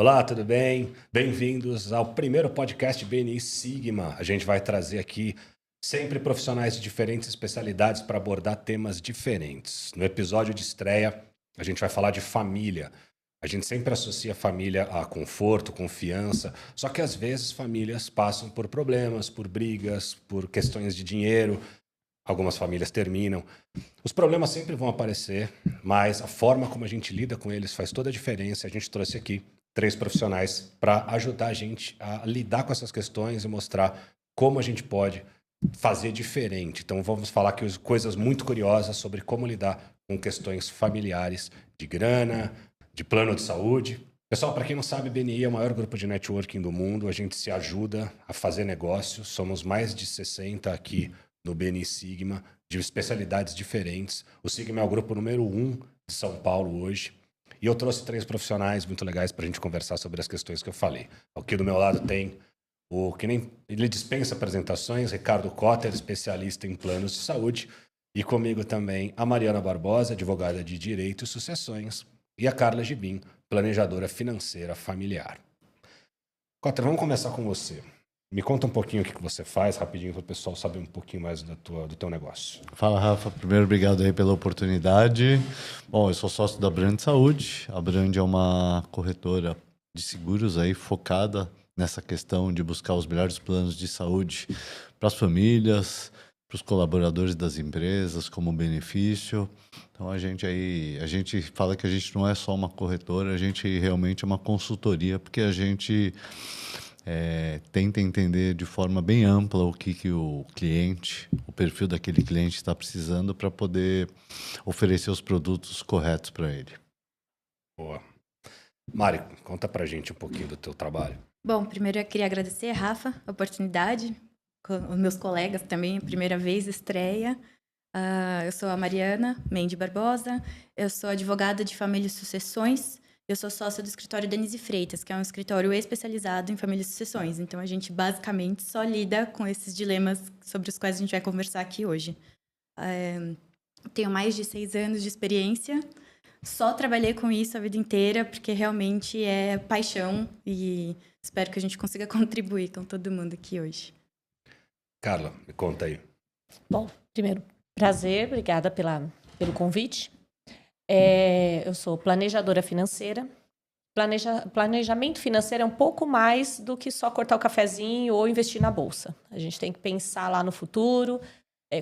Olá, tudo bem? Bem-vindos ao primeiro podcast BNI Sigma. A gente vai trazer aqui sempre profissionais de diferentes especialidades para abordar temas diferentes. No episódio de estreia, a gente vai falar de família. A gente sempre associa família a conforto, confiança, só que às vezes famílias passam por problemas, por brigas, por questões de dinheiro. Algumas famílias terminam. Os problemas sempre vão aparecer, mas a forma como a gente lida com eles faz toda a diferença. A gente trouxe aqui 3 profissionais para ajudar a gente a lidar com essas questões e mostrar como a gente pode fazer diferente. Então vamos falar aqui coisas muito curiosas sobre como lidar com questões familiares, de grana, de plano de saúde. Pessoal, para quem não sabe, BNI é o maior grupo de networking do mundo. A gente se ajuda a fazer negócios. Somos mais de 60 aqui no BNI Sigma, de especialidades diferentes. O Sigma é o grupo número 1 de São Paulo hoje. E eu trouxe 3 profissionais muito legais para a gente conversar sobre as questões que eu falei. Aqui do meu lado tem o que nem ele dispensa apresentações, Ricardo Cotter, especialista em planos de saúde. E comigo também a Mariana Barbosa, advogada de Direito e Sucessões. E a Carla Gibim, planejadora financeira familiar. Cotter, vamos começar com você. Me conta um pouquinho o que você faz, rapidinho, para o pessoal saber um pouquinho mais do teu negócio. Fala, Rafa. Primeiro, obrigado aí pela oportunidade. Bom, eu sou sócio da Brand Saúde. A Brand é uma corretora de seguros aí focada nessa questão de buscar os melhores planos de saúde para as famílias, para os colaboradores das empresas como benefício. Então a gente fala que a gente não é só uma corretora, a gente realmente é uma consultoria, porque a gente tenta entender de forma bem ampla o que o cliente, o perfil daquele cliente está precisando para poder oferecer os produtos corretos para ele. Boa. Mari, conta pra gente um pouquinho do teu trabalho. Bom, primeiro eu queria agradecer, Rafa, a oportunidade, com os meus colegas também, primeira vez, estreia. Eu sou a Mariana Mendes Barbosa, eu sou advogada de família e sucessões, eu sou sócia do escritório Denise Freitas, que é um escritório especializado em família e sucessões. Então, a gente basicamente só lida com esses dilemas sobre os quais a gente vai conversar aqui hoje. Tenho mais de 6 anos de experiência, só trabalhei com isso a vida inteira, porque realmente é paixão e espero que a gente consiga contribuir com todo mundo aqui hoje. Carla, me conta aí. Bom, primeiro, prazer, obrigada pelo convite. Eu sou planejadora financeira. Planejamento financeiro é um pouco mais do que só cortar o cafezinho ou investir na bolsa. A gente tem que pensar lá no futuro,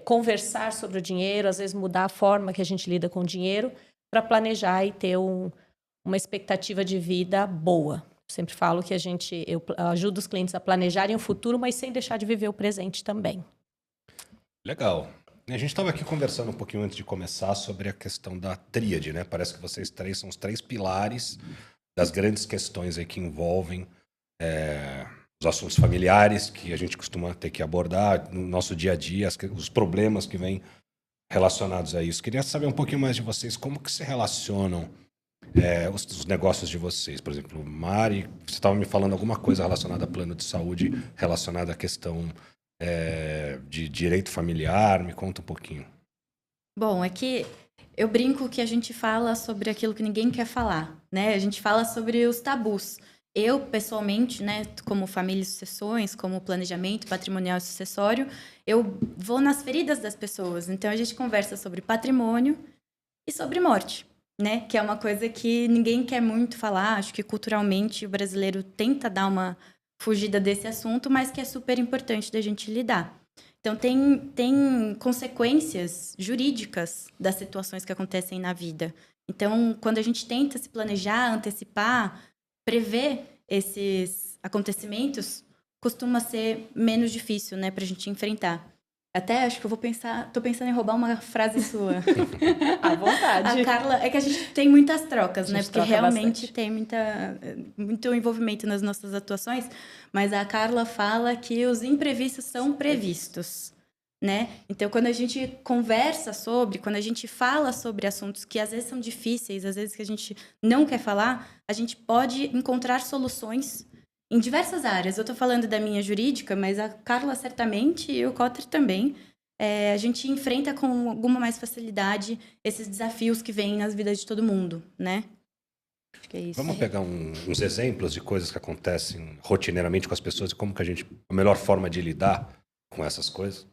conversar sobre o dinheiro, às vezes mudar a forma que a gente lida com o dinheiro para planejar e ter uma expectativa de vida boa. Sempre falo que eu ajudo os clientes a planejarem o futuro, mas sem deixar de viver o presente também. Legal. A gente estava aqui conversando um pouquinho antes de começar sobre a questão da tríade, né? Parece que vocês 3 são os 3 pilares das grandes questões aí que envolvem os assuntos familiares que a gente costuma ter que abordar no nosso dia a dia, os problemas que vêm relacionados a isso. Queria saber um pouquinho mais de vocês, como que se relacionam os negócios de vocês. Por exemplo, Mari, você estava me falando alguma coisa relacionada a plano de saúde, relacionada à questão de direito familiar. Me conta um pouquinho. Bom, é que eu brinco que a gente fala sobre aquilo que ninguém quer falar, né? A gente fala sobre os tabus. Eu, pessoalmente, né, como família e sucessões, como planejamento patrimonial e sucessório, eu vou nas feridas das pessoas. Então, a gente conversa sobre patrimônio e sobre morte, né? Que é uma coisa que ninguém quer muito falar. Acho que culturalmente o brasileiro tenta dar uma fugida desse assunto, mas que é super importante da gente lidar. Então, tem consequências jurídicas das situações que acontecem na vida. Então, quando a gente tenta se planejar, antecipar, prever esses acontecimentos, costuma ser menos difícil, né, pra gente enfrentar. Até acho que eu tô pensando em roubar uma frase sua. À vontade. A Carla, é que a gente tem muitas trocas, né? Porque troca realmente bastante. tem muito envolvimento nas nossas atuações, mas a Carla fala que os imprevistos são previstos, né? Então, quando a gente conversa quando a gente fala sobre assuntos que às vezes são difíceis, às vezes que a gente não quer falar, a gente pode encontrar soluções em diversas áreas. Eu estou falando da minha jurídica, mas a Carla certamente e o Cotter também. A gente enfrenta com alguma mais facilidade esses desafios que vêm nas vidas de todo mundo, né? Acho que é isso. Vamos pegar uns exemplos de coisas que acontecem rotineiramente com as pessoas e como que a melhor forma de lidar com essas coisas?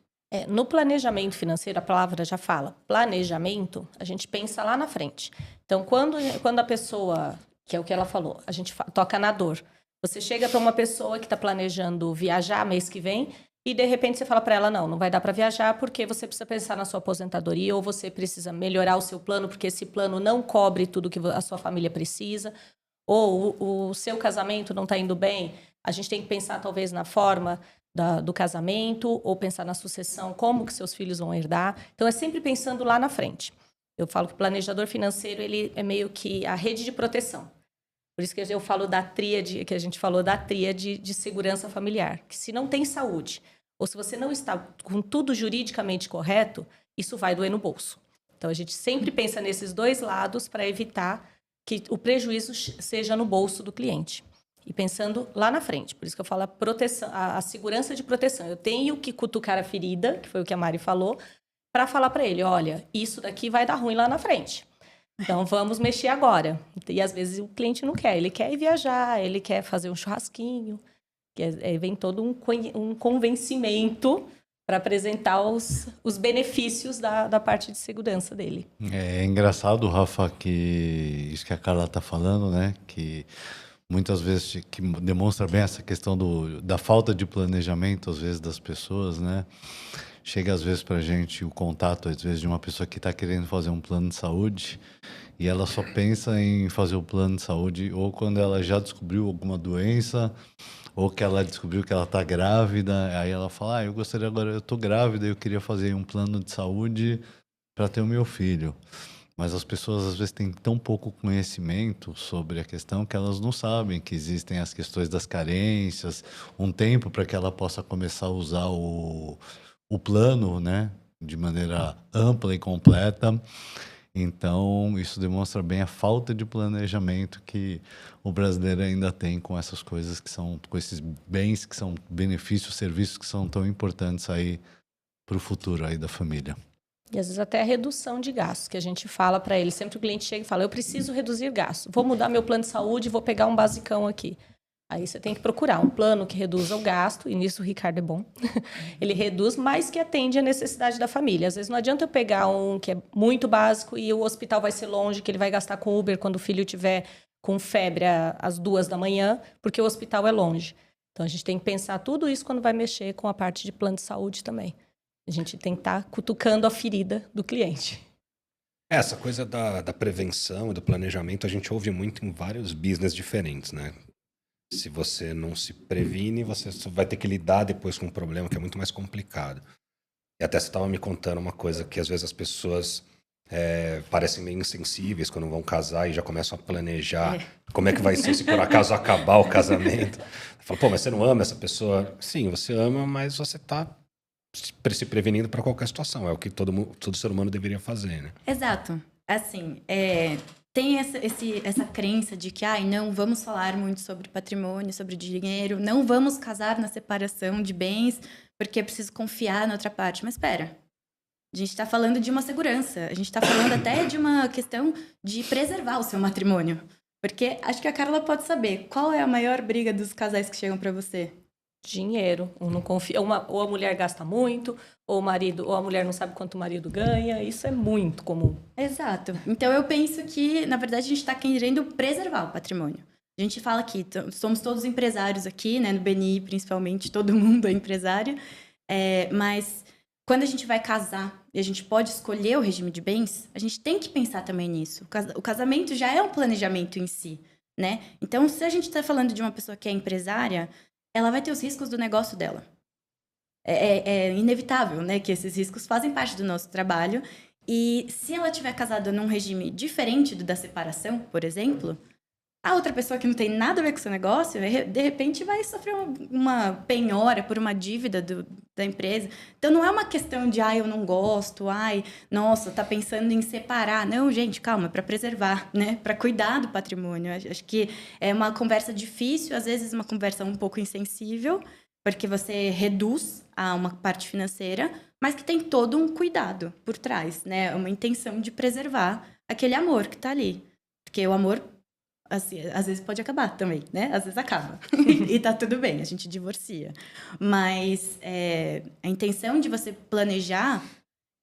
No planejamento financeiro, a palavra já fala, planejamento, a gente pensa lá na frente. Então, quando a pessoa, que é o que ela falou, a gente toca na dor. Você chega para uma pessoa que está planejando viajar mês que vem e, de repente, você fala para ela, não vai dar para viajar porque você precisa pensar na sua aposentadoria ou você precisa melhorar o seu plano porque esse plano não cobre tudo que a sua família precisa. Ou o seu casamento não está indo bem, a gente tem que pensar talvez na forma do casamento, ou pensar na sucessão, como que seus filhos vão herdar. Então, é sempre pensando lá na frente. Eu falo que o planejador financeiro, ele é meio que a rede de proteção. Por isso que eu falo da tríade, que a gente falou da tríade de segurança familiar. Que se não tem saúde, ou se você não está com tudo juridicamente correto, isso vai doer no bolso. Então, a gente sempre pensa nesses dois lados para evitar que o prejuízo seja no bolso do cliente. E pensando lá na frente. Por isso que eu falo a proteção, a segurança de proteção. Eu tenho que cutucar a ferida, que foi o que a Mari falou, para falar para ele, olha, isso daqui vai dar ruim lá na frente. Então, vamos mexer agora. E, às vezes, o cliente não quer. Ele quer ir viajar, ele quer fazer um churrasquinho. Vem todo um convencimento para apresentar os benefícios da parte de segurança dele. É engraçado, Rafa, que isso que a Carla está falando, né? Que muitas vezes que demonstra bem essa questão da falta de planejamento, às vezes, das pessoas, né? Chega, às vezes, para a gente o contato, às vezes, de uma pessoa que está querendo fazer um plano de saúde e ela só pensa em fazer o plano de saúde ou quando ela já descobriu alguma doença ou que ela descobriu que ela está grávida, aí ela fala, eu gostaria agora, eu estou grávida, eu queria fazer um plano de saúde para ter o meu filho. Mas as pessoas, às vezes, têm tão pouco conhecimento sobre a questão que elas não sabem que existem as questões das carências, um tempo para que ela possa começar a usar o plano, né, de maneira ampla e completa. Então, isso demonstra bem a falta de planejamento que o brasileiro ainda tem com essas coisas que são, com esses bens que são benefícios, serviços que são tão importantes aí para o futuro aí da família. E às vezes até a redução de gastos, que a gente fala para ele. Sempre o cliente chega e fala, eu preciso reduzir gastos. Vou mudar meu plano de saúde e vou pegar um basicão aqui. Aí você tem que procurar um plano que reduza o gasto, e nisso o Ricardo é bom. Ele reduz, mas que atende a necessidade da família. Às vezes não adianta eu pegar um que é muito básico e o hospital vai ser longe, que ele vai gastar com Uber quando o filho tiver com febre às 2 da manhã, porque o hospital é longe. Então a gente tem que pensar tudo isso quando vai mexer com a parte de plano de saúde também. A gente tem que estar cutucando a ferida do cliente. Essa coisa da prevenção e do planejamento a gente ouve muito em vários business diferentes, né? Se você não se previne, você vai ter que lidar depois com um problema que é muito mais complicado. E até você estava me contando uma coisa que às vezes as pessoas parecem meio insensíveis quando vão casar e já começam a planejar como é que vai ser se por acaso acabar o casamento. Fala, pô, mas você não ama essa pessoa? Sim, você ama, mas você está se prevenindo para qualquer situação. É o que todo ser humano deveria fazer, né? Exato. Assim, tem essa crença de que, não vamos falar muito sobre patrimônio, sobre dinheiro, não vamos casar na separação de bens, porque é preciso confiar na outra parte. Mas espera, a gente está falando de uma segurança, a gente está falando até de uma questão de preservar o seu matrimônio. Porque acho que a Carla pode saber, qual é a maior briga dos casais que chegam para você? Dinheiro, não confia, ou a mulher gasta muito, ou a mulher não sabe quanto o marido ganha, isso é muito comum. Exato. Então eu penso que, na verdade, a gente está querendo preservar o patrimônio. A gente fala que somos todos empresários aqui, né, no BNI principalmente, todo mundo é empresário, mas quando a gente vai casar e a gente pode escolher o regime de bens, a gente tem que pensar também nisso. O casamento já é um planejamento em si, né? Então, se a gente está falando de uma pessoa que é empresária, ela vai ter os riscos do negócio dela. É inevitável, né, que esses riscos fazem parte do nosso trabalho. E se ela estiver casada num regime diferente do da separação, por exemplo, a outra pessoa que não tem nada a ver com o seu negócio, de repente vai sofrer uma penhora por uma dívida da empresa. Então, não é uma questão de, eu não gosto, nossa, tá pensando em separar. Não, gente, calma, é para preservar, né? Para cuidar do patrimônio. Acho que é uma conversa difícil, às vezes uma conversa um pouco insensível, porque você reduz a uma parte financeira, mas que tem todo um cuidado por trás, né? Uma intenção de preservar aquele amor que tá ali. Porque o amor Assim, às vezes pode acabar também, né? Às vezes acaba. E tá tudo bem, a gente divorcia. Mas a intenção de você planejar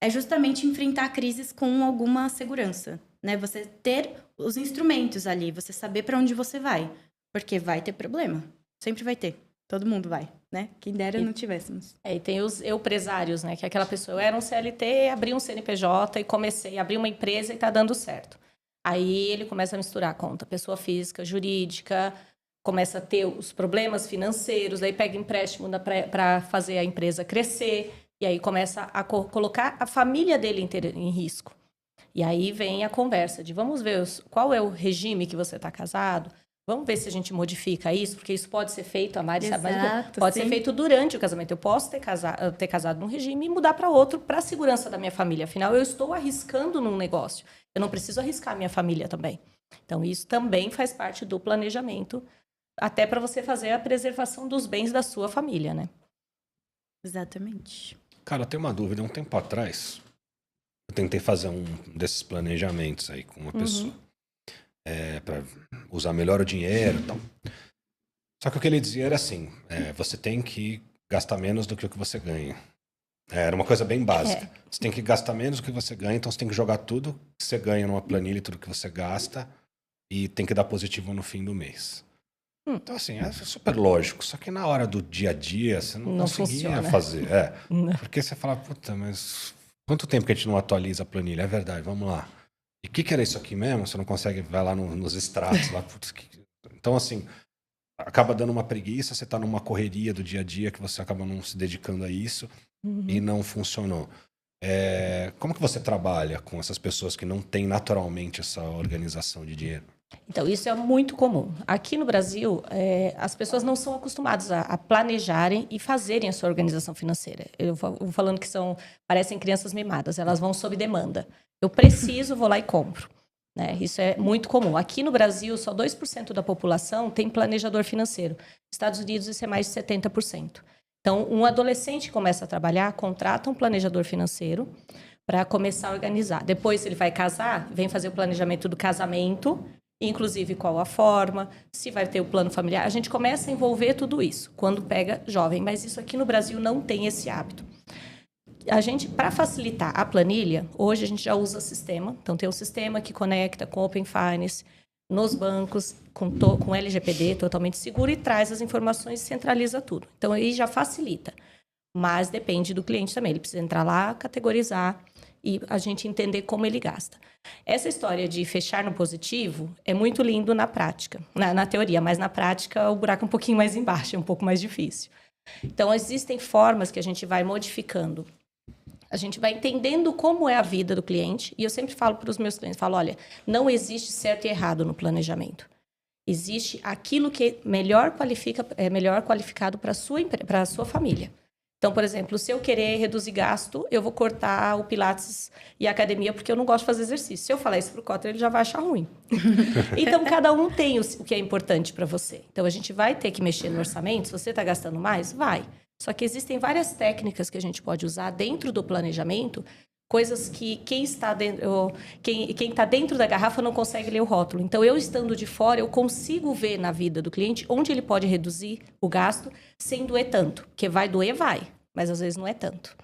é justamente enfrentar crises com alguma segurança, né? Você ter os instrumentos ali, você saber para onde você vai. Porque vai ter problema. Sempre vai ter. Todo mundo vai, né? Quem dera não tivéssemos. E tem os empresários, né? Que é aquela pessoa, eu era um CLT, abri um CNPJ e comecei a abrir uma empresa e tá dando certo. Aí ele começa a misturar a conta, pessoa física, jurídica, começa a ter os problemas financeiros, aí pega empréstimo para fazer a empresa crescer, e aí começa a colocar a família dele inteira em risco. E aí vem a conversa de vamos ver qual é o regime que você está casado, vamos ver se a gente modifica isso, porque isso pode ser feito, a Mari sabe, mas pode ser feito durante o casamento. Eu posso ter casado num regime e mudar para outro, para a segurança da minha família. Afinal, eu estou arriscando num negócio. Eu não preciso arriscar a minha família também. Então, isso também faz parte do planejamento, até para você fazer a preservação dos bens da sua família, né? Exatamente. Cara, eu tenho uma dúvida. Um tempo atrás, eu tentei fazer um desses planejamentos aí com uma pessoa. Para usar melhor o dinheiro e tal. Só que o que ele dizia era assim, você tem que gastar menos do que o que você ganha. Era uma coisa bem básica. Você tem que gastar menos do que você ganha, então você tem que jogar tudo que você ganha numa planilha e tudo que você gasta e tem que dar positivo no fim do mês. Então, assim, é super lógico. Só que na hora do dia a dia, você não conseguia funciona. fazer. Porque você fala, puta, mas quanto tempo que a gente não atualiza a planilha? É verdade, vamos lá. E o que era isso aqui mesmo? Você não consegue, vai lá nos extratos. Lá, putz, Então, assim, acaba dando uma preguiça, você está numa correria do dia a dia que você acaba não se dedicando a isso e não funcionou. Como que você trabalha com essas pessoas que não têm naturalmente essa organização de dinheiro? Então, isso é muito comum. Aqui no Brasil, as pessoas não são acostumadas a planejarem e fazerem a sua organização financeira. Eu vou falando que parecem crianças mimadas, elas vão sob demanda. Eu preciso, vou lá e compro. Né? Isso é muito comum. Aqui no Brasil, só 2% da população tem planejador financeiro. Nos Estados Unidos, isso é mais de 70%. Então, um adolescente que começa a trabalhar, contrata um planejador financeiro para começar a organizar. Depois ele vai casar, vem fazer o planejamento do casamento, inclusive qual a forma, se vai ter o plano familiar. A gente começa a envolver tudo isso quando pega jovem, mas isso aqui no Brasil não tem esse hábito. A gente, para facilitar a planilha, hoje a gente já usa sistema. Então, tem um sistema que conecta com Open Finance, nos bancos, com LGPD, totalmente seguro, e traz as informações e centraliza tudo. Então, aí já facilita. Mas depende do cliente também. Ele precisa entrar lá, categorizar e a gente entender como ele gasta. Essa história de fechar no positivo é muito lindo na prática, na teoria, mas na prática o buraco é um pouquinho mais embaixo, é um pouco mais difícil. Então, existem formas que a gente vai modificando. A gente vai entendendo como é a vida do cliente. E eu sempre falo para os meus clientes, olha, não existe certo e errado no planejamento. Existe aquilo que é melhor qualificado para a sua família. Então, por exemplo, se eu querer reduzir gasto, eu vou cortar o Pilates e a academia porque eu não gosto de fazer exercício. Se eu falar isso para o Cotter, ele já vai achar ruim. Então, cada um tem o que é importante para você. Então, a gente vai ter que mexer no orçamento. Se você está gastando mais, vai. Só que existem várias técnicas que a gente pode usar dentro do planejamento, coisas que quem está dentro da garrafa não consegue ler o rótulo. Então, eu estando de fora, eu consigo ver na vida do cliente onde ele pode reduzir o gasto sem doer tanto. Porque vai doer, vai. Mas às vezes não é tanto.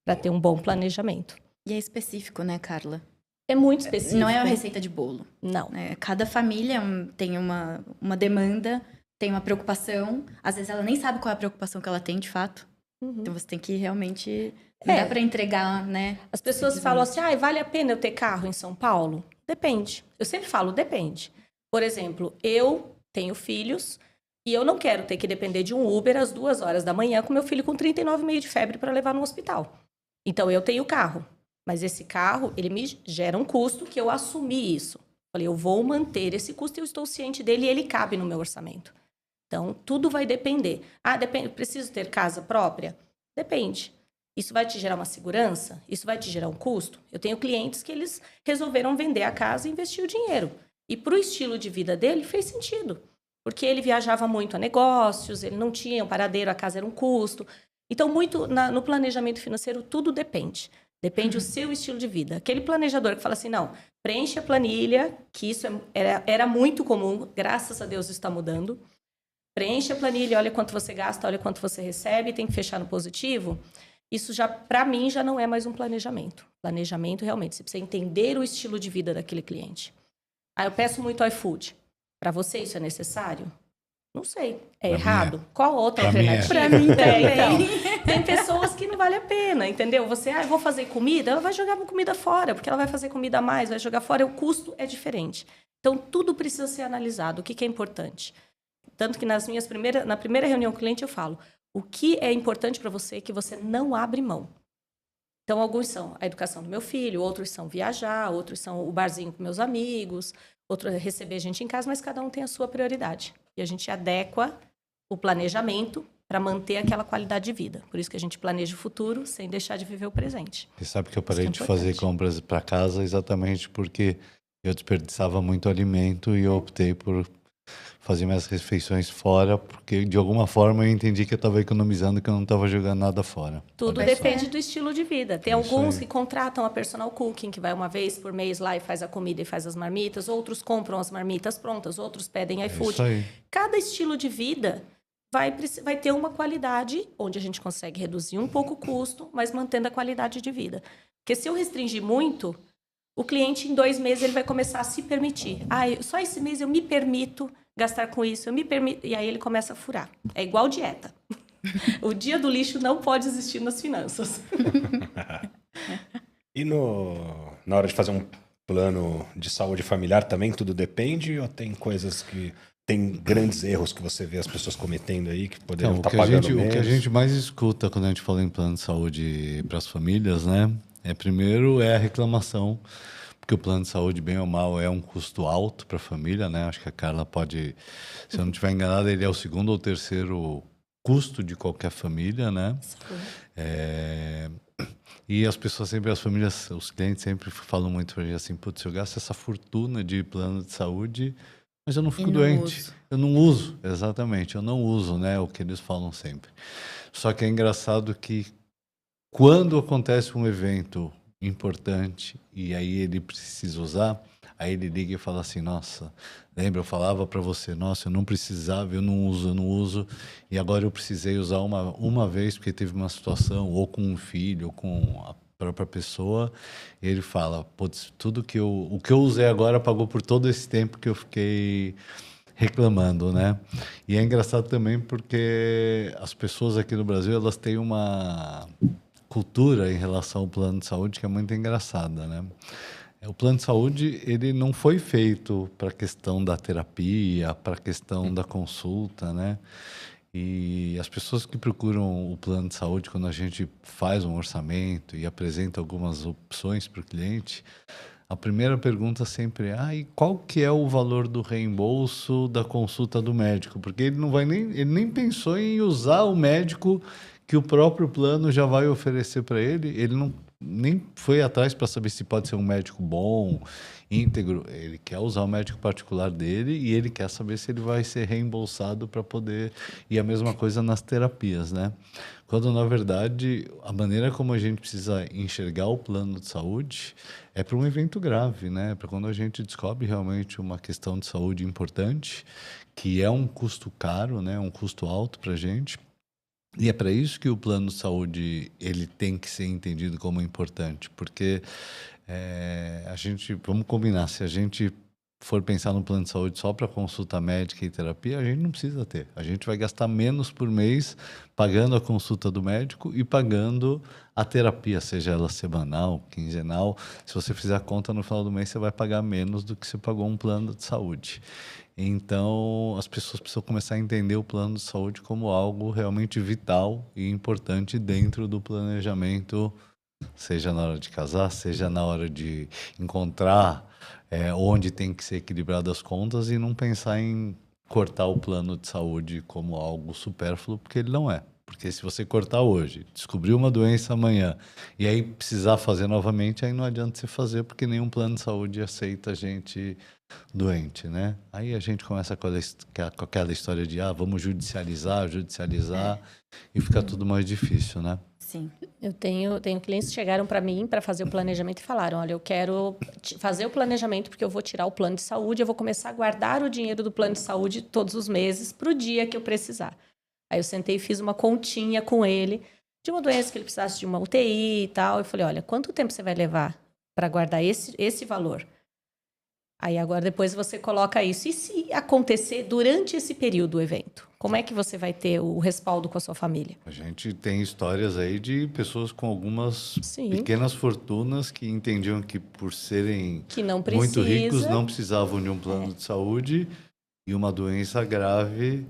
Para ter um bom planejamento. E é específico, né, Carla? É muito específico. Não é uma receita de bolo. Não. Cada família tem uma demanda, tem uma preocupação. Às vezes ela nem sabe qual é a preocupação que ela tem, de fato. Então você tem que realmente... Não dá para entregar, né? As pessoas falam assim, vale a pena eu ter carro em São Paulo? Depende. Eu sempre falo, depende. Por exemplo, eu tenho filhos e eu não quero ter que depender de um Uber às 2 horas da manhã com meu filho com 39,5 de febre para levar no hospital. Então, eu tenho carro. Mas esse carro, ele me gera um custo que eu assumi isso. Falei, eu vou manter esse custo e eu estou ciente dele e ele cabe no meu orçamento. Então, tudo vai depender. Depende, preciso ter casa própria? Depende. Isso vai te gerar uma segurança? Isso vai te gerar um custo? Eu tenho clientes que eles resolveram vender a casa e investir o dinheiro. E para o estilo de vida dele, fez sentido. Porque ele viajava muito a negócios, ele não tinha um paradeiro, a casa era um custo. Então, muito no planejamento financeiro, tudo depende. Depende do seu estilo de vida. Aquele planejador que fala assim, não, preenche a planilha, que isso era muito comum, graças a Deus está mudando. Preenche a planilha, olha quanto você gasta, olha quanto você recebe, tem que fechar no positivo. Isso já, para mim, já não é mais um planejamento. Planejamento, realmente, você precisa entender o estilo de vida daquele cliente. Eu peço muito iFood. Para você isso é necessário? Não sei. É errado? Qual outra alternativa? Para mim também. Então, tem pessoas que não vale a pena, entendeu? Você, eu vou fazer comida, ela vai jogar comida fora, porque ela vai fazer comida a mais, vai jogar fora, o custo é diferente. Então, tudo precisa ser analisado. O que é importante? Tanto que na primeira reunião com o cliente eu falo, o que é importante para você que você não abre mão. Então, alguns são a educação do meu filho, outros são viajar, outros são o barzinho com meus amigos, outro é receber gente em casa, mas cada um tem a sua prioridade. E a gente adequa o planejamento para manter aquela qualidade de vida. Por isso que a gente planeja o futuro sem deixar de viver o presente. Você sabe que eu parei de fazer compras para casa exatamente porque eu desperdiçava muito alimento e eu optei por fazer minhas refeições fora, porque de alguma forma eu entendi que eu estava economizando, que eu não estava jogando nada fora. Tudo depende do estilo de vida. Tem alguns que contratam a personal cooking, que vai uma vez por mês lá e faz a comida e faz as marmitas. Outros compram as marmitas prontas, outros pedem iFood. Isso aí. Cada estilo de vida vai ter uma qualidade onde a gente consegue reduzir um pouco o custo, mas mantendo a qualidade de vida. Porque se eu restringir muito, o cliente em 2 meses ele vai começar a se permitir. Só esse mês eu me permito gastar com isso, eu me permito. E aí ele começa a furar. É igual dieta. O dia do lixo não pode existir nas finanças. E na hora de fazer um plano de saúde familiar também tudo depende? Ou tem coisas que... Tem grandes erros que você vê as pessoas cometendo aí que poderiam estar pagando menos? O que a gente mais escuta quando a gente fala em plano de saúde para as famílias, né? Primeiro é a reclamação, porque o plano de saúde, bem ou mal, é um custo alto para a família, né? Acho que a Carla pode, se eu não estiver enganado, ele é o 2º ou 3º custo de qualquer família, né? E as pessoas sempre, as famílias, os clientes sempre falam muito para a gente assim, putz, eu gasto essa fortuna de plano de saúde, mas eu não fico doente. Eu não uso, exatamente, eu não uso, né? O que eles falam sempre. Só que é engraçado que quando acontece um evento importante e aí ele precisa usar, aí ele liga e fala assim, nossa, lembra, eu falava para você, nossa, eu não precisava, eu não uso, e agora eu precisei usar uma vez porque teve uma situação, ou com um filho, ou com a própria pessoa, e ele fala, putz, o que eu usei agora pagou por todo esse tempo que eu fiquei reclamando, né? E é engraçado também porque as pessoas aqui no Brasil, elas têm uma cultura em relação ao plano de saúde que é muito engraçada, né? O plano de saúde, ele não foi feito para a questão da terapia, para a questão da consulta, né? E as pessoas que procuram o plano de saúde, quando a gente faz um orçamento e apresenta algumas opções para o cliente, a primeira pergunta sempre é, e qual que é o valor do reembolso da consulta do médico? Porque ele nem pensou em usar o médico que o próprio plano já vai oferecer para ele nem foi atrás para saber se pode ser um médico bom, íntegro. Ele quer usar o médico particular dele e ele quer saber se ele vai ser reembolsado para poder... E a mesma coisa nas terapias, né? Quando, na verdade, a maneira como a gente precisa enxergar o plano de saúde é para um evento grave, né? Para quando a gente descobre realmente uma questão de saúde importante, que é um custo caro, né? Um custo alto para a gente. E é para isso que o plano de saúde ele tem que ser entendido como importante, porque vamos combinar, se a gente for pensar no plano de saúde só para consulta médica e terapia, a gente não precisa ter. A gente vai gastar menos por mês pagando a consulta do médico e pagando a terapia, seja ela semanal, quinzenal. Se você fizer a conta no final do mês, você vai pagar menos do que você pagou um plano de saúde. Então, as pessoas precisam começar a entender o plano de saúde como algo realmente vital e importante dentro do planejamento, seja na hora de casar, seja na hora de encontrar onde tem que ser equilibradas as contas e não pensar em cortar o plano de saúde como algo supérfluo, porque ele não é. Porque se você cortar hoje, descobrir uma doença amanhã e aí precisar fazer novamente, aí não adianta você fazer, porque nenhum plano de saúde aceita gente doente, né? Aí a gente começa com aquela história de vamos judicializar e fica tudo mais difícil, né? Sim. Eu tenho clientes que chegaram para mim para fazer o planejamento e falaram: olha, eu quero fazer o planejamento porque eu vou tirar o plano de saúde, eu vou começar a guardar o dinheiro do plano de saúde todos os meses para o dia que eu precisar. Aí eu sentei e fiz uma continha com ele de uma doença que ele precisasse de uma UTI e tal. Eu falei: olha, quanto tempo você vai levar para guardar esse valor? Aí agora depois você coloca isso. E se acontecer durante esse período do evento? Como é que você vai ter o respaldo com a sua família? A gente tem histórias aí de pessoas com algumas Sim. pequenas fortunas que entendiam que por serem Que não muito ricos precisa. não precisavam de um plano de saúde e uma doença grave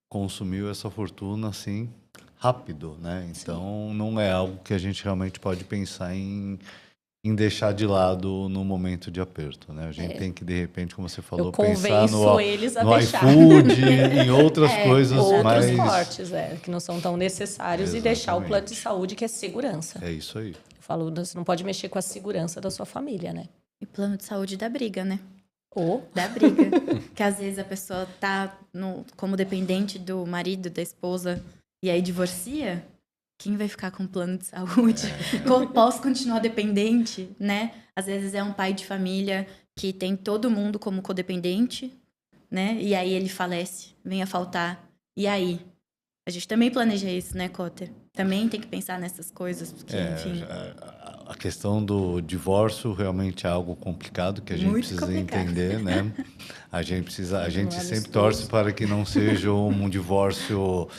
consumiu essa fortuna assim rápido, né? Então não é algo que a gente realmente pode pensar em deixar de lado no momento de aperto, né? A gente tem que, de repente, como você falou, Eu pensar convenço eles a no deixar. iFood, em outras coisas Outros mais... cortes, que não são tão necessários e deixar o plano de Exatamente. saúde, que é segurança. É isso aí. Eu falo, você não pode mexer com a segurança da sua família, né? E plano de saúde dá briga, né? Ou Dá briga. Que às vezes a pessoa tá como dependente do marido, da esposa, e aí divorcia. Quem vai ficar com plano de saúde? Posso continuar dependente, né? Às vezes é um pai de família que tem todo mundo como codependente, né? E aí ele falece, vem a faltar. E aí? A gente também planeja isso, né, Cotter? Também tem que pensar nessas coisas, porque, enfim... A questão do divórcio realmente é algo complicado que a gente Muito precisa complicado. entender, né? A gente é sempre torce para que não seja um divórcio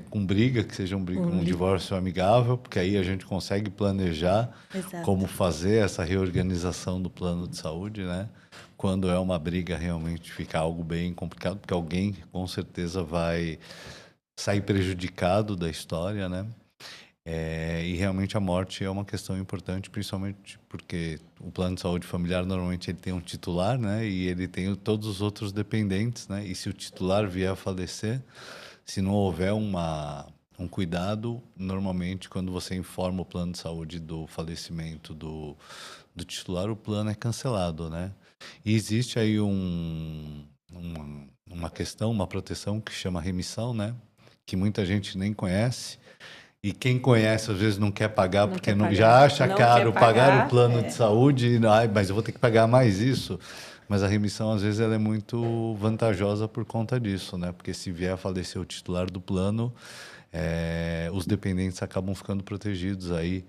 com briga, que seja um divórcio amigável, porque aí a gente consegue planejar Exato. como fazer essa reorganização do plano de saúde, né? Quando é uma briga realmente fica algo bem complicado, porque alguém com certeza vai sair prejudicado da história, né? E realmente a morte é uma questão importante, principalmente porque o plano de saúde familiar normalmente ele tem um titular, né? E ele tem todos os outros dependentes, né? E se o titular vier a falecer, se não houver um cuidado, normalmente quando você informa o plano de saúde do falecimento do titular, o plano é cancelado, né? E existe aí uma questão, uma proteção que chama remissão, né? Que muita gente nem conhece. E quem conhece, às vezes, não quer pagar, Não porque quer pagar. já acha Não caro quer pagar pagar, o plano de saúde, mas eu vou ter que pagar mais isso. Mas a remissão, às vezes, ela é muito vantajosa por conta disso, né? Porque se vier a falecer o titular do plano, os dependentes acabam ficando protegidos aí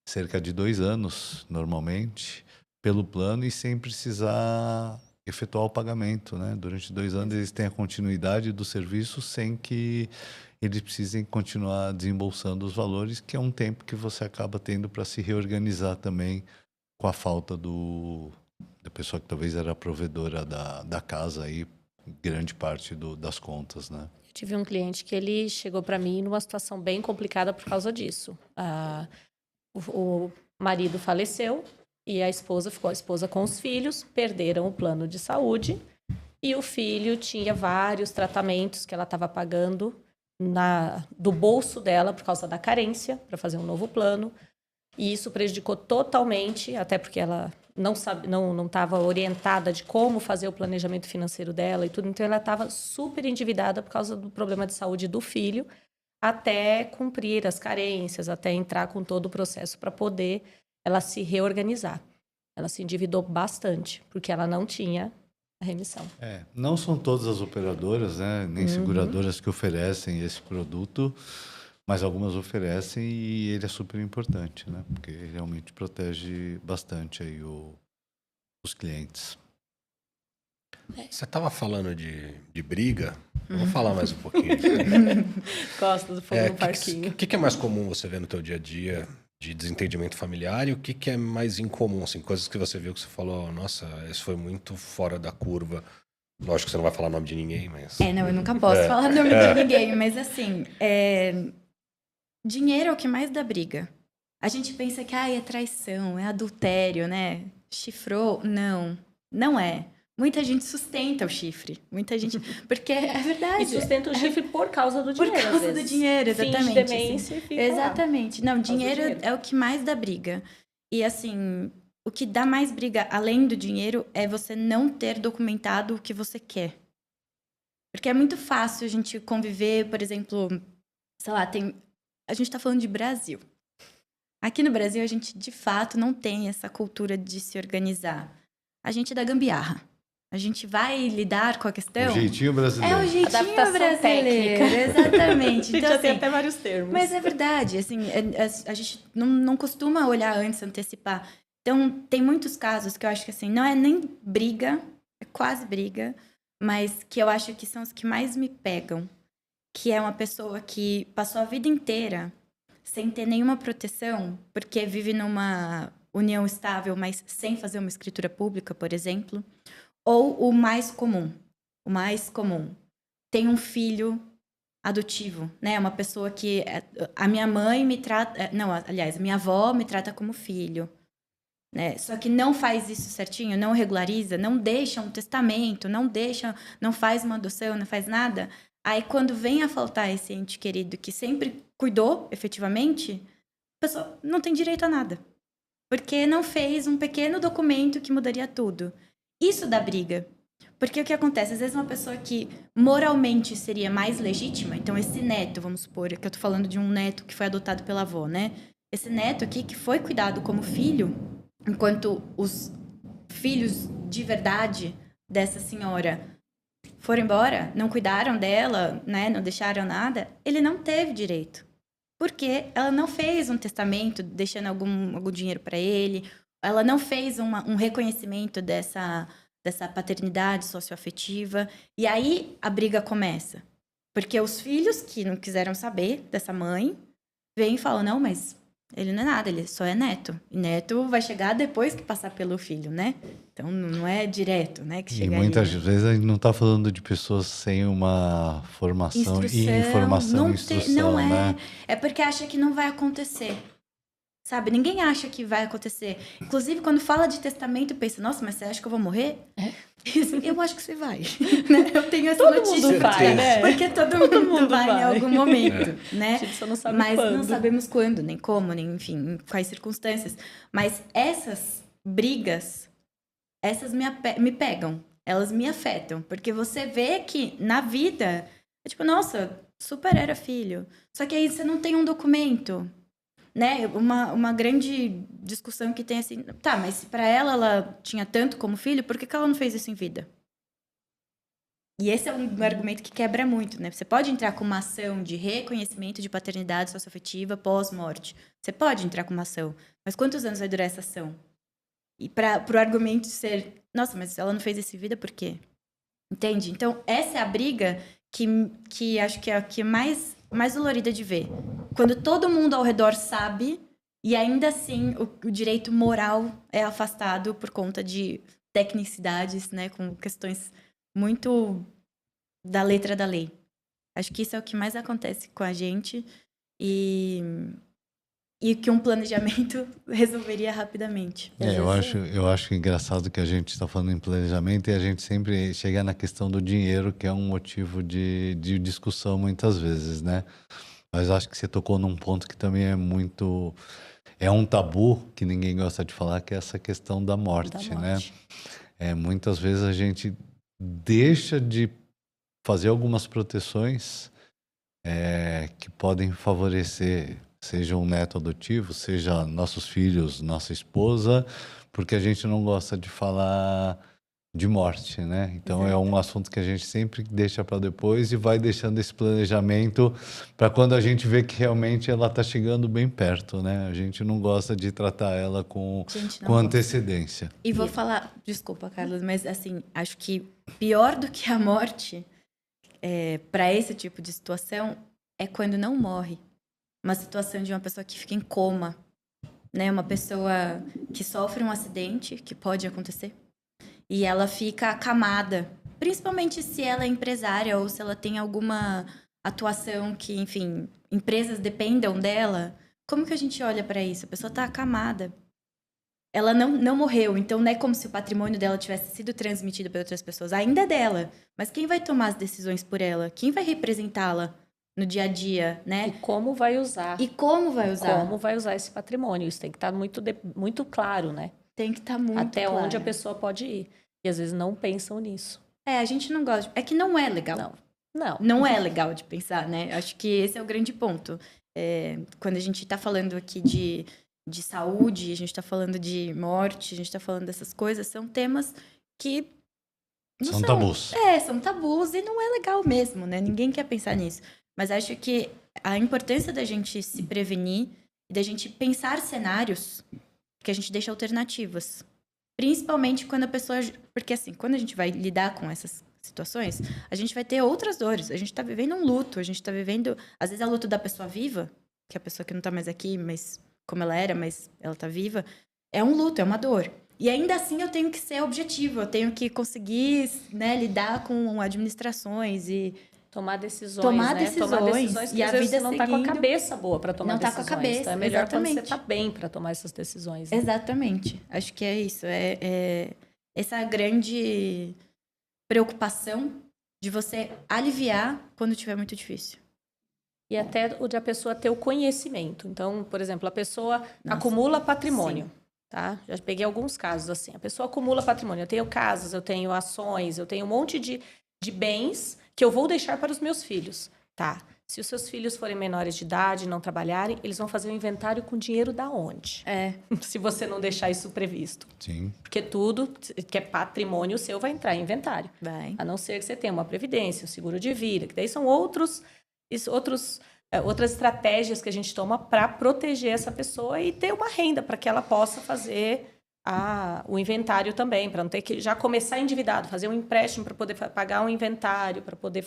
cerca de 2 anos, normalmente, pelo plano e sem precisar efetuar o pagamento, né? Durante 2 anos, eles têm a continuidade do serviço sem que eles precisem continuar desembolsando os valores, que é um tempo que você acaba tendo para se reorganizar também com a falta da pessoa que talvez era a provedora da casa aí, grande parte das contas, né? eu tive um cliente que ele chegou para mim numa situação bem complicada por causa disso. O marido faleceu e a esposa com os filhos, perderam o plano de saúde e o filho tinha vários tratamentos que ela estava pagando do bolso dela por causa da carência para fazer um novo plano. E isso prejudicou totalmente, até porque ela não estava orientada de como fazer o planejamento financeiro dela e tudo. Então, ela estava super endividada por causa do problema de saúde do filho, até cumprir as carências, até entrar com todo o processo para poder ela se reorganizar. Ela se endividou bastante, porque ela não tinha a remissão. Não são todas as operadoras, né, nem seguradoras que oferecem esse produto, mas algumas oferecem e ele é super importante, né, porque realmente protege bastante aí os clientes. Você estava falando de briga, vamos falar mais um pouquinho. Gosto do fogo no parquinho. O que é mais comum você ver no teu dia a dia de desentendimento familiar e o que é mais incomum, assim, coisas que você viu que você falou, nossa, isso foi muito fora da curva. Lógico que você não vai falar o nome de ninguém, mas... Não, eu nunca posso falar o nome de ninguém, mas assim, dinheiro é o que mais dá briga. A gente pensa que é traição, é adultério, né? Chifrou. Não, não é. Muita gente sustenta o chifre. Muita gente... Porque é verdade. E sustenta o chifre por causa do dinheiro. Por causa do dinheiro, exatamente. Finge demência e fica exatamente. lá. Não, dinheiro é o que mais dá briga. E assim, o que dá mais briga, além do dinheiro, é você não ter documentado o que você quer. Porque é muito fácil a gente conviver, por exemplo, sei lá, a gente tá falando de Brasil. Aqui no Brasil, a gente, de fato, não tem essa cultura de se organizar. A gente é da gambiarra. A gente vai lidar com a questão... O jeitinho brasileiro. É o jeitinho Adaptação brasileiro, técnica. exatamente. A gente Então, já tem assim, até vários termos. mas é verdade, assim, a gente não costuma olhar antes, antecipar. Então, tem muitos casos que eu acho que, assim, não é nem briga, é quase briga, mas que eu acho que são os que mais me pegam. Que é uma pessoa que passou a vida inteira sem ter nenhuma proteção, porque vive numa união estável, mas sem fazer uma escritura pública, por exemplo. Ou o mais comum, tem um filho adotivo, né? Uma pessoa que a minha mãe me trata, não, aliás, a minha avó me trata como filho, né? Só que não faz isso certinho, não regulariza, não deixa um testamento, não faz uma adoção, não faz nada. Aí quando vem a faltar esse ente querido que sempre cuidou, efetivamente, a pessoa não tem direito a nada. Porque não fez um pequeno documento que mudaria tudo. Isso dá briga. Porque o que acontece? Às vezes uma pessoa que moralmente seria mais legítima, então esse neto, vamos supor, que eu tô falando de um neto que foi adotado pela avó, né? Esse neto aqui que foi cuidado como filho, enquanto os filhos de verdade dessa senhora foram embora, não cuidaram dela, né? Não deixaram nada, ele não teve direito. Porque ela não fez um testamento deixando algum dinheiro para ele, ela não fez um reconhecimento dessa paternidade socioafetiva. E aí a briga começa. Porque os filhos que não quiseram saber dessa mãe vêm e falam, não, mas ele não é nada, ele só é neto. E neto vai chegar depois que passar pelo filho, né? Então não é direto, né? Que E chega muitas aí. vezes a gente não está falando de pessoas sem uma formação e informação e instrução, não é. né? É porque acha que não vai acontecer. Sabe? Ninguém acha que vai acontecer. Inclusive, quando fala de testamento, pensa, nossa, mas você acha que eu vou morrer? Eu acho que você vai. Né? Eu tenho essa Todo notícia. mundo vai, né? Porque todo mundo vai em algum momento, né? A gente só não sabe Mas quando. não sabemos quando, nem como, nem, enfim, em quais circunstâncias. Mas essas brigas, essas me pegam. Elas me afetam. Porque você vê que na vida, é tipo, nossa, super era filho. Só que aí você não tem um documento. Né? Uma grande discussão que tem assim, tá, mas se pra ela tinha tanto como filho, por que ela não fez isso em vida? E esse é um argumento que quebra muito, né? Você pode entrar com uma ação de reconhecimento de paternidade socioafetiva pós-morte. Você pode entrar com uma ação, mas quantos anos vai durar essa ação? E pro argumento ser, nossa, mas ela não fez isso em vida, por quê? Entende? Então, essa é a briga que acho que é a que mais dolorida de ver. Quando todo mundo ao redor sabe e ainda assim o direito moral é afastado por conta de tecnicidades, né, com questões muito da letra da lei. Acho que isso é o que mais acontece com a gente e que um planejamento resolveria rapidamente. Eu acho engraçado que a gente está falando em planejamento e a gente sempre chega na questão do dinheiro, que é um motivo de discussão muitas vezes, né? Mas acho que você tocou num ponto que também é muito... É um tabu que ninguém gosta de falar, que é essa questão da morte, né? Muitas vezes a gente deixa de fazer algumas proteções que podem favorecer, seja um neto adotivo, seja nossos filhos, nossa esposa, porque a gente não gosta de falar de morte, né? Então é um assunto que a gente sempre deixa para depois e vai deixando esse planejamento para quando a gente vê que realmente ela está chegando bem perto, né? A gente não gosta de tratar ela com antecedência. E vou falar, desculpa, Carlos, mas assim, acho que pior do que a morte para esse tipo de situação é quando não morre. Uma situação de uma pessoa que fica em coma, né? Uma pessoa que sofre um acidente, que pode acontecer, e ela fica acamada, principalmente se ela é empresária ou se ela tem alguma atuação que, enfim, empresas dependam dela. Como que a gente olha para isso? A pessoa está acamada. Ela não morreu, então não é como se o patrimônio dela tivesse sido transmitido para outras pessoas. Ainda é dela, mas quem vai tomar as decisões por ela? Quem vai representá-la no dia a dia, né? E como vai usar. Como vai usar esse patrimônio. Isso tem que estar muito claro, né? Tem que estar muito claro. Até onde a pessoa pode ir. E às vezes não pensam nisso. A gente não gosta. É que não é legal. Não. Não é legal de pensar, né? Acho que esse é o grande ponto. quando a gente está falando aqui de saúde, a gente está falando de morte, a gente está falando dessas coisas, são temas que não São tabus. São tabus e não é legal mesmo, né? Ninguém quer pensar nisso. Mas acho que a importância da gente se prevenir e da gente pensar cenários que a gente deixa alternativas. Principalmente quando a pessoa... Porque assim, quando a gente vai lidar com essas situações, a gente vai ter outras dores. A gente tá vivendo um luto, a gente tá vivendo... Às vezes é o luto da pessoa viva, que é a pessoa que não tá mais aqui, mas como ela era, mas ela tá viva. É um luto, é uma dor. E ainda assim eu tenho que ser objetivo, eu tenho que conseguir, né, lidar com administrações e tomar decisões, tomar né? decisões, Tomar decisões que e às a vezes vida não tá com a seguindo, cabeça boa para tomar não tá decisões. com a cabeça, Então é melhor exatamente. quando você tá bem para tomar essas decisões. Né? Exatamente. Acho que é isso. É essa grande preocupação de você aliviar quando tiver muito difícil. E até o de a pessoa ter o conhecimento. Então, por exemplo, a pessoa Nossa, acumula patrimônio. sim. Tá? Já peguei alguns casos assim. A pessoa acumula patrimônio. Eu tenho casas, eu tenho ações, eu tenho um monte de bens que eu vou deixar para os meus filhos. Tá? Se os seus filhos forem menores de idade, não trabalharem, eles vão fazer um inventário com dinheiro da onde? Se você não deixar isso previsto. Sim. Porque tudo que é patrimônio seu vai entrar em inventário. Vai. A não ser que você tenha uma previdência, um seguro de vida, que daí são outras estratégias que a gente toma para proteger essa pessoa e ter uma renda para que ela possa fazer o inventário também, para não ter que já começar endividado, fazer um empréstimo para poder pagar um inventário, para poder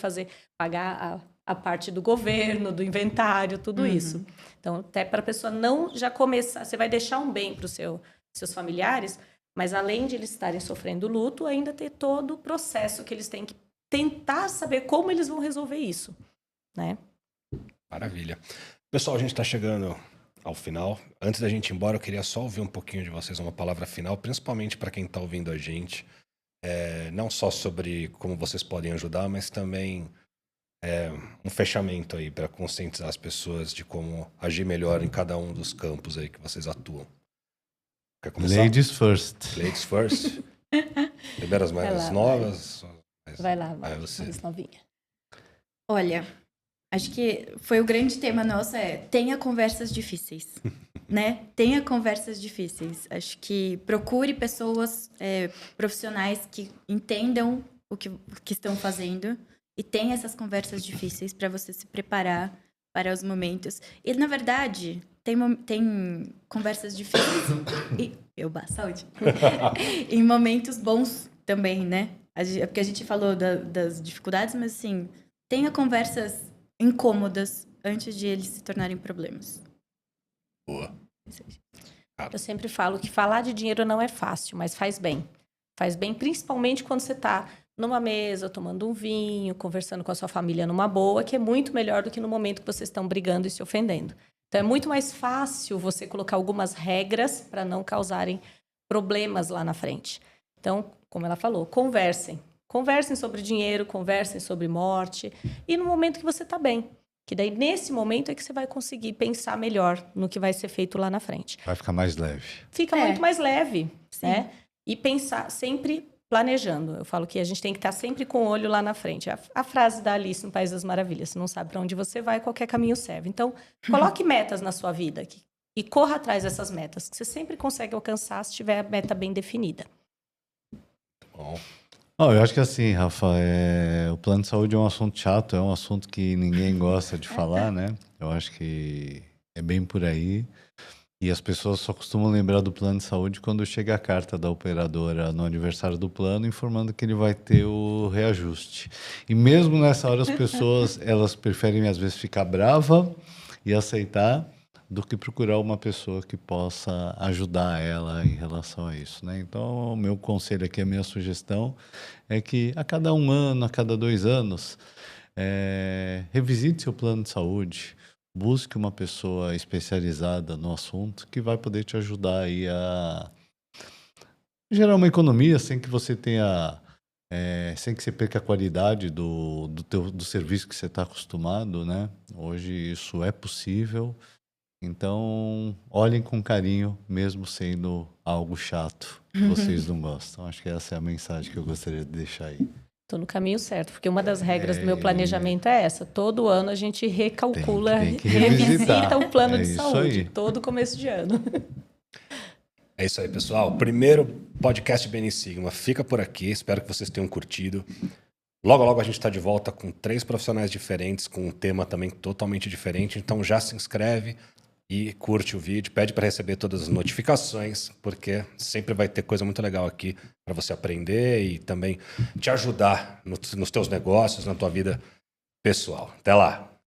pagar a parte do governo, do inventário, tudo isso. Então, até para a pessoa não já começar, você vai deixar um bem para os seus familiares, mas além de eles estarem sofrendo luto, ainda ter todo o processo que eles têm que tentar saber como eles vão resolver isso, né? Maravilha. Pessoal, a gente está chegando ao final. Antes da gente ir embora, eu queria só ouvir um pouquinho de vocês, uma palavra final, principalmente para quem está ouvindo a gente. Não só sobre como vocês podem ajudar, mas também um fechamento aí para conscientizar as pessoas de como agir melhor em cada um dos campos aí que vocês atuam. Quer começar? Ladies first. Ladies first. Primeiro as mais novas. Vai lá, vai você. mais novinha. Olha, acho que foi o grande tema nosso, tenha conversas difíceis, né? Tenha conversas difíceis. Acho que procure pessoas profissionais que entendam o que estão fazendo e tenha essas conversas difíceis para você se preparar para os momentos. E, na verdade, tem conversas difíceis saúde. em momentos bons também, né? Porque a gente falou das dificuldades, mas, assim, tenha conversas incômodas antes de eles se tornarem problemas. Boa. Eu sempre falo que falar de dinheiro não é fácil, mas faz bem. Faz bem principalmente quando você está numa mesa, tomando um vinho, conversando com a sua família numa boa, que é muito melhor do que no momento que vocês estão brigando e se ofendendo. Então, é muito mais fácil você colocar algumas regras para não causarem problemas lá na frente. Então, como ela falou, conversem. Conversem sobre dinheiro, conversem sobre morte. E no momento que você está bem. Que daí, nesse momento, é que você vai conseguir pensar melhor no que vai ser feito lá na frente. Vai ficar mais leve. Fica muito mais leve, Sim. né? E pensar sempre planejando. Eu falo que a gente tem que estar sempre com o olho lá na frente. A frase da Alice no País das Maravilhas. Você não sabe para onde você vai, qualquer caminho serve. Então, coloque metas na sua vida e corra atrás dessas metas, que você sempre consegue alcançar se tiver a meta bem definida. Bom. Eu acho que assim, Rafa, o plano de saúde é um assunto chato, é um assunto que ninguém gosta de falar, né? Eu acho que é bem por aí. E as pessoas só costumam lembrar do plano de saúde quando chega a carta da operadora no aniversário do plano informando que ele vai ter o reajuste. E mesmo nessa hora as pessoas, elas preferem às vezes ficar brava e aceitar do que procurar uma pessoa que possa ajudar ela em relação a isso, né? Então, o meu conselho aqui, a minha sugestão é que a cada 1 ano, a cada 2 anos, revisite seu plano de saúde, busque uma pessoa especializada no assunto que vai poder te ajudar aí a gerar uma economia sem que você tenha, sem que você perca a qualidade do serviço que você está acostumado, né? Hoje isso é possível. Então, olhem com carinho, mesmo sendo algo chato que vocês não gostam. Acho que essa é a mensagem que eu gostaria de deixar aí. Tô no caminho certo, porque uma das regras do meu planejamento é essa. Todo ano a gente recalcula, Tem que revisitar. revisita o plano de isso saúde, aí. todo começo de ano. É isso aí, pessoal. Primeiro podcast BN Sigma fica por aqui. Espero que vocês tenham curtido. Logo, logo a gente está de volta com 3 profissionais diferentes, com um tema também totalmente diferente. Então já se inscreve e curte o vídeo. Pede para receber todas as notificações, porque sempre vai ter coisa muito legal aqui para você aprender e também te ajudar nos teus negócios, na tua vida pessoal. Até lá!